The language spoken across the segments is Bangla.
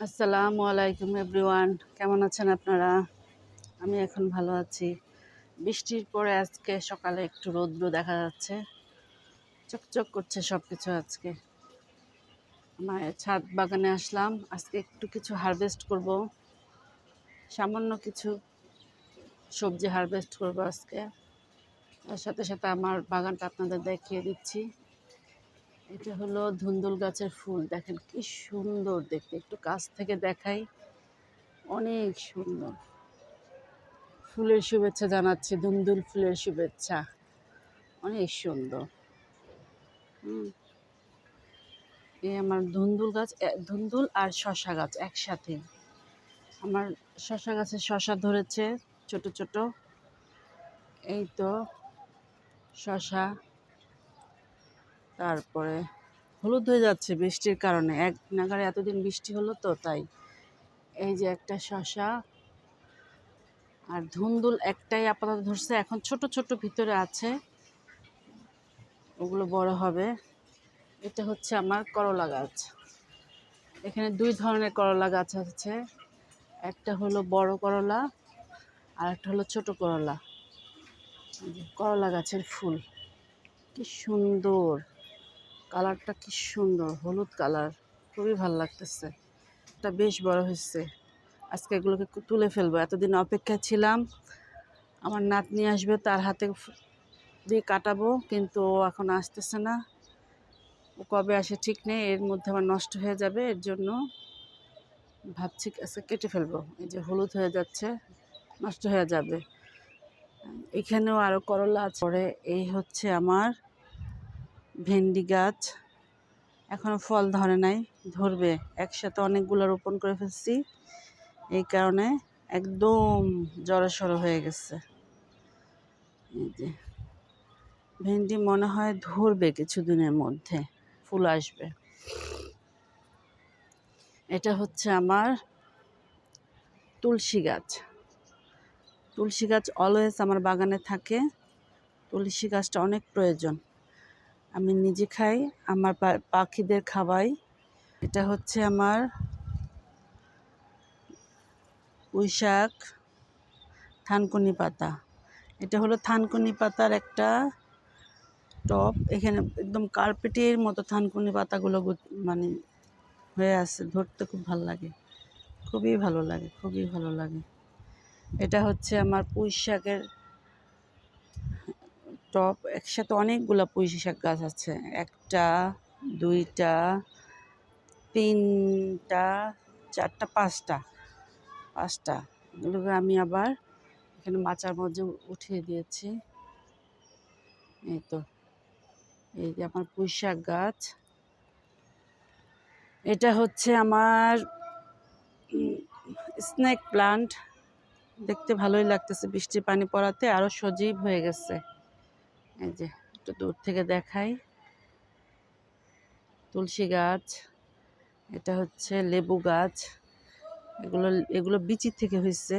আসসালামু আলাইকুম এভরিওয়ান, কেমন আছেন আপনারা? আমি এখন ভালো আছি। বৃষ্টির পরে আজকে সকালে একটু রৌদ্র দেখা যাচ্ছে, চকচক করছে সব কিছু। আজকে আমার ছাদ বাগানে আসলাম, আজকে একটু কিছু হারভেস্ট করব, সামান্য কিছু সবজি হারভেস্ট করব আজকে। তার সাথে সাথে আমার বাগানটা আপনাদের দেখিয়ে দিচ্ছি। এটা হলো ধুন্দুল গাছের ফুল, দেখেন কি সুন্দর দেখতে, একটু কাছ থেকে দেখাই, অনেক সুন্দর। ফুলের শুভেচ্ছা জানাচ্ছি, ধুন্দুল ফুলের শুভেচ্ছা, অনেক সুন্দর। এই আমার ধুন্দুল গাছ, ধুন্দুল আর শশা গাছ একসাথে। আমার শশা গাছে শশা ধরেছে ছোট ছোট, এই তো শশা। তারপরে হলুদ হয়ে যাচ্ছে বৃষ্টির কারণে, এক নাগারে এতদিন বৃষ্টি হলো তো তাই। এই যে একটা শশা, আর ধুন্দুল একটাই আপাতত ধরছে, এখন ছোট ছোট ভিতরে আছে, ওগুলো বড় হবে। এটা হচ্ছে আমার করলা গাছ। এখানে দুই ধরনের করলা গাছ আছে, একটা হলো বড় করলা আর একটা হলো ছোট করলা। করলা গাছের ফুল কি সুন্দর, কালারটা কি সুন্দর, হলুদ কালার, খুবই ভালো লাগতেছে। এটা বেশ বড় হয়েছে, আজকে এগুলোকে তুলে ফেলবো। এতদিন অপেক্ষায় ছিলাম, আমার নাতনি আসবে, তার হাতে দিয়ে কাটাবো, কিন্তু ও এখন আসতেছে না। ও কবে আসে ঠিক নেই, এর মধ্যে আমার নষ্ট হয়ে যাবে, এর জন্য ভাবছি আজকে কেটে ফেলবো। এই যে হলুদ হয়ে যাচ্ছে, নষ্ট হয়ে যাবে। এখানেও আরও করলা আছে। পরে এই হচ্ছে আমার ভেন্ডি গাছ, এখনো ফল ধরে নাই, ধরবে। একসাথে অনেকগুলো রোপণ করে ফেলছি, এই কারণে একদম জড়সড় হয়ে গেছে। এই যে ভেন্ডি মনে হয় ধরবে কিছুদিনের মধ্যে, ফুল আসবে। এটা হচ্ছে আমার তুলসী গাছ। তুলসী গাছ অলওয়েজ আমার বাগানে থাকে, তুলসী গাছটা অনেক প্রয়োজন। আমি নিজে খাই, আমার পাখিদের খাওয়াই। এটা হচ্ছে আমার পুঁইশাক, থানকুনি পাতা। এটা হলো থানকুনি পাতার একটা টব, এখানে একদম কার্পেটের মতো থানকুনি পাতাগুলো মানে হয়ে আছে, ধরতে খুব ভালো লাগে, খুবই ভালো লাগে, খুবই ভালো লাগে। এটা হচ্ছে আমার পুঁইশাকের টব, একসাথে অনেকগুলো পুঁইশাক গাছ আছে, একটা, দুইটা, তিনটা, চারটা, পাঁচটা, পাঁচটা। এগুলোকে আমি আবার এখানে মাচার মধ্যে উঠিয়ে দিয়েছি। এই তো, এই যে আমার পুঁইশাক গাছ। এটা হচ্ছে আমার স্নেক প্লান্ট, দেখতে ভালোই লাগতেছে, বৃষ্টির পানি পড়াতে আরও সজীব হয়ে গেছে। এই যে একটু দূর থেকে দেখাই, তুলসী গাছ। এটা হচ্ছে লেবু গাছ, এগুলো এগুলো বিচি থেকে হয়েছে,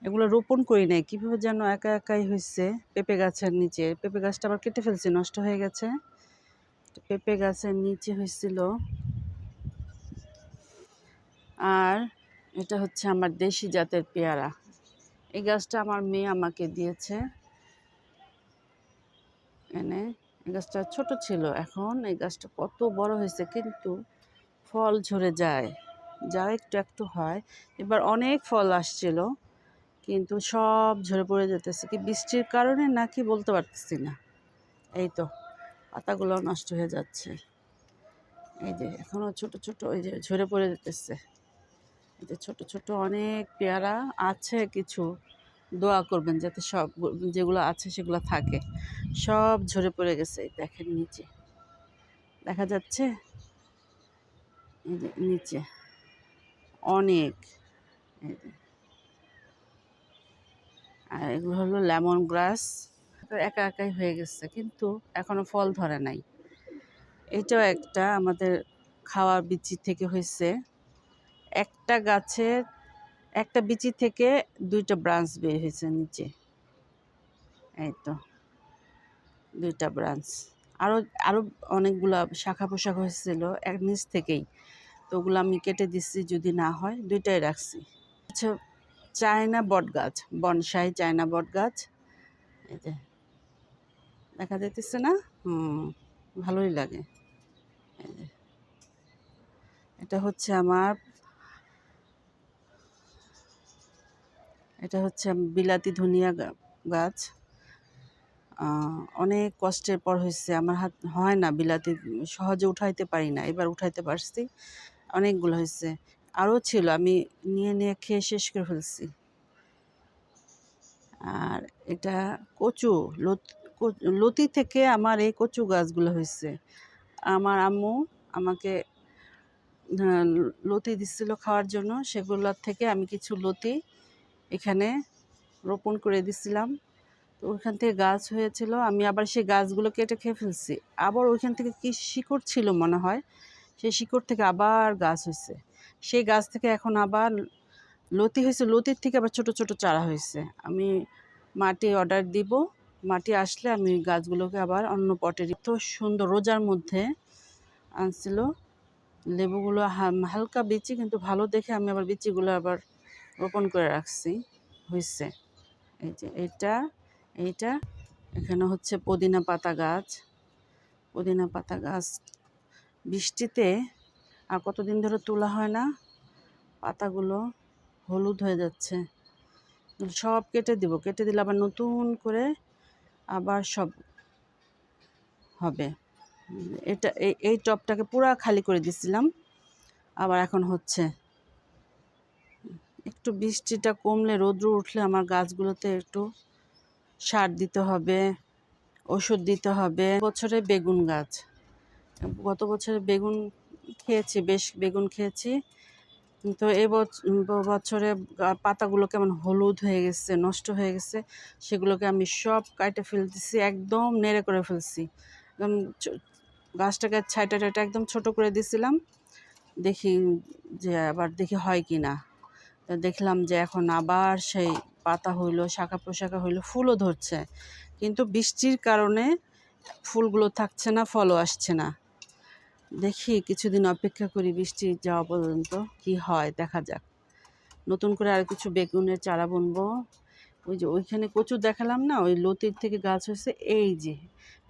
এগুলো রোপণ করি নাই, কীভাবে যেন একা একাই হয়েছে। পেঁপে গাছের নিচে, পেঁপে গাছটা আবার কেটে ফেলছি, নষ্ট হয়ে গেছে। পেঁপে গাছের নিচে হয়েছিল। আর এটা হচ্ছে আমার দেশি জাতের পেয়ারা, এই গাছটা আমার মেয়ে আমাকে দিয়েছে এনে। এই গাছটা ছোট ছিল, এখন এই গাছটা কত বড় হয়েছে, কিন্তু ফল ঝরে যায়, যা একটু একটু হয়। এবার অনেক ফল আসছিল, কিন্তু সব ঝরে পড়ে যেতেছে, কি বৃষ্টির কারণে নাকি বলতে পারতেছি না। এই তো পাতাগুলো নষ্ট হয়ে যাচ্ছে, এই যে এখনও ছোট ছোট, এই যে ঝরে পড়ে যেতেছে। এই যে ছোট ছোট অনেক পেয়ারা আছে কিছু, দোয়া করবেন যাতে সব যেগুলো আছে সেগুলো থাকে। সব ঝরে পড়ে গেছে, দেখেন নিচে দেখা যাচ্ছে, এই যে নিচে অনেক। এই যে, আর এগুলো হলো লেমন গ্রাস, একা একাই হয়ে গেছে, কিন্তু এখনো ফল ধরে নাই। এটাও একটা আমাদের খাওয়ার বিচি থেকে হয়েছে, একটা গাছের একটা বিচি থেকে দুইটা ব্রাঞ্চ বের হয়েছে নিচে। এই তো দুইটা ব্রাঞ্চ, আরও আরও অনেকগুলা শাখা পোশাক হয়েছিল এক নিচ থেকেই, তো ওগুলো আমি কেটে দিচ্ছি, যদি না হয় দুইটাই রাখছি। আচ্ছা, চায়না বট গাছ, বনসাই চায়না বট গাছ, এই যে দেখা যাইতেছে না? ভালোই লাগে। এই যে এটা হচ্ছে আমার, এটা হচ্ছে বিলাতি ধনিয়া গাছ। অনেক কষ্টের পর হয়েছে, আমার হাত হয় না বিলাতি, সহজে উঠাইতে পারি না, এবার উঠাইতে পারছি। অনেকগুলো হয়েছে, আরও ছিল, আমি নিয়ে নিয়ে খেয়ে শেষ করে ফেলছি। আর এটা কচু, লতি থেকে আমার এই কচু গাছগুলো হয়েছে। আমার আম্মু আমাকে লতি দিচ্ছিল খাওয়ার জন্য, সেগুলোর থেকে আমি কিছু লতি এখানে রোপণ করে দিছিলাম। তো ওইখান থেকে গাছ হয়েছিল, আমি আবার সেই গাছগুলো কেটে খেয়ে ফেলছি। আবার ওইখান থেকে কি শিকড় ছিল মনে হয়, সেই শিকড় থেকে আবার গাছ হয়েছে। সেই গাছ থেকে এখন আবার লতি হয়েছে, লতির থেকে আবার ছোট ছোট চারা হয়েছে। আমি মাটি অর্ডার দিব, মাটি আসলে আমি গাছগুলোকে আবার অন্য পটে। তো সুন্দর, রোজার মধ্যে আনছিল লেবুগুলো, হালকা বিচি, কিন্তু ভালো দেখে আমি আবার বিচিগুলো আবার রোপণ করে রাখছি, হয়েছে। এই যে এইটা এখানে হচ্ছে পুদিনা পাতা গাছ। পুদিনা পাতা গাছ বৃষ্টিতে আর কতদিন ধরে তোলা হয় না, পাতাগুলো হলুদ হয়ে যাচ্ছে। সব কেটে দিব, কেটে দিলে আবার নতুন করে আবার সব হবে। এটা এই টবটাকে পুরা খালি করে দিছিলাম, আবার এখন হচ্ছে। একটু বৃষ্টিটা কমলে, রৌদ্র উঠলে আমার গাছগুলোতে একটু সার দিতে হবে, ওষুধ দিতে হবে। বছরে বেগুন গাছ, গত বছরে বেগুন খেয়েছি, বেশ বেগুন খেয়েছি, তো বছরে পাতাগুলো কেমন হলুদ হয়ে গেছে, নষ্ট হয়ে গেছে। সেগুলোকে আমি সব কাটে ফেলতেছি, একদম নেড়ে করে ফেলছি। একদম গাছটাকে ছাইটা টাইটা একদম ছোট করে দিছিলাম, দেখি যে আবার দেখি হয় কি না। দেখলাম যে এখন আবার সেই পাতা হইলো, শাখা প্রশাখা হইলো, ফুলও ধরছে, কিন্তু বৃষ্টির কারণে ফুলগুলো থাকছে না, ফলও আসছে না। দেখি কিছুদিন অপেক্ষা করি, বৃষ্টি যাওয়া পর্যন্ত কি হয় দেখা যাক। নতুন করে আর কিছু বেগুনের চারা বুনবো। ওই যে ওইখানে কচু দেখালাম না, ওই লতির থেকে গাছ হয়েছে, এই যে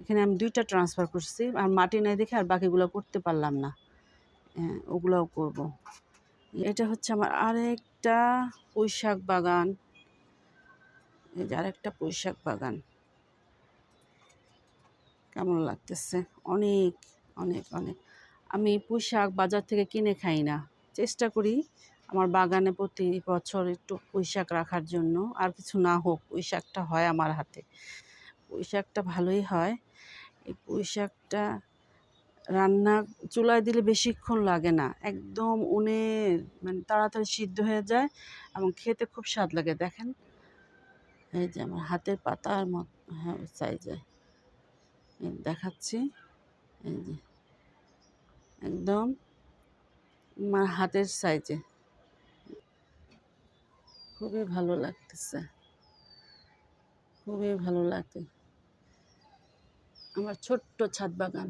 এখানে আমি 2টা ট্রান্সফার করছি, আর মাটি নাই দেখে আর বাকিগুলো করতে পারলাম না। হ্যাঁ, ওগুলোও করব। এটা হচ্ছে আমার আরেকটা পুঁইশাক বাগান, এই যে আরেকটা পুঁইশাক বাগান। কেমন লাগতেছে, অনেক অনেক অনেক। আমি পুঁইশাক বাজার থেকে কিনে খাই না, চেষ্টা করি আমার বাগানে প্রতি বছর একটু পুঁইশাক রাখার জন্য। আর কিছু না হোক, পুঁইশাকটা হয় আমার হাতে, পুঁইশাকটা ভালোই হয়। এই পুঁইশাকটা রান্না চুলায় দিলে বেশিক্ষণ লাগে না, একদম মানে তাড়াতাড়ি সিদ্ধ হয়ে যায় এবং খেতে খুব স্বাদ লাগে। দেখেন, এই যে আমার হাতের পাতার মতো, হ্যাঁ সাইজে দেখাচ্ছি, এই যে একদম আমার হাতের সাইজে, খুবই ভালো লাগতেছে, খুবই ভালো লাগে। আমার ছোট্ট ছাদ বাগান,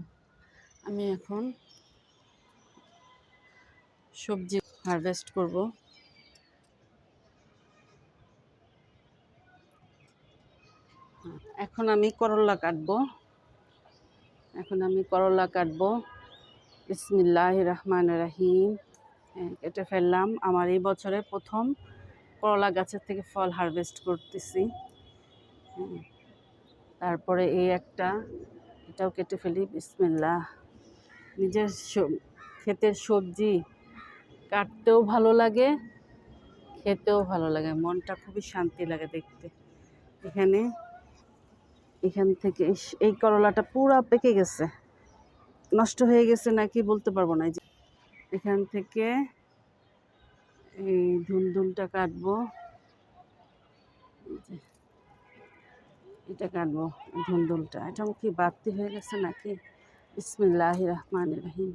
আমি এখন সবজি হারভেস্ট করব। এখন আমি করলা কাটবো, বিসমিল্লাহির রহমানির রহিম। কেটে ফেললাম। আমার এই বছরে প্রথম করলা গাছের থেকে ফল হারভেস্ট করতেছি। তারপরে এই একটা, এটাও কেটে ফেলি, বিসমিল্লাহ। নিজের ক্ষেতের সবজি কাটতেও ভালো লাগে, খেতেও ভালো লাগে, মনটা খুবই শান্তি লাগে দেখতে। এখান থেকে এই করলাটা পুরো পেকে গেছে, নষ্ট হয়ে গেছে নাকি বলতে পারবো না। এখান থেকে এই ধুন্দুলটা কাটবো, এটা কাটবো ধুন্দুলটা। এটা কি বাড়তি হয়ে গেছে নাকি? বিসমিল্লাহির রহমানির রহিম।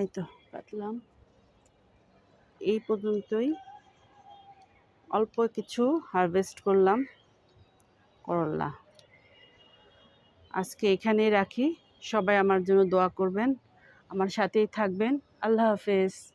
এই তো কাটলাম। এই পর্যন্তই, অল্প কিছু হারভেস্ট করলাম করলা। আজকে এখানেই রাখি, সবাই আমার জন্য দোয়া করবেন, আমার সাথেই থাকবেন। আল্লাহ হাফেজ।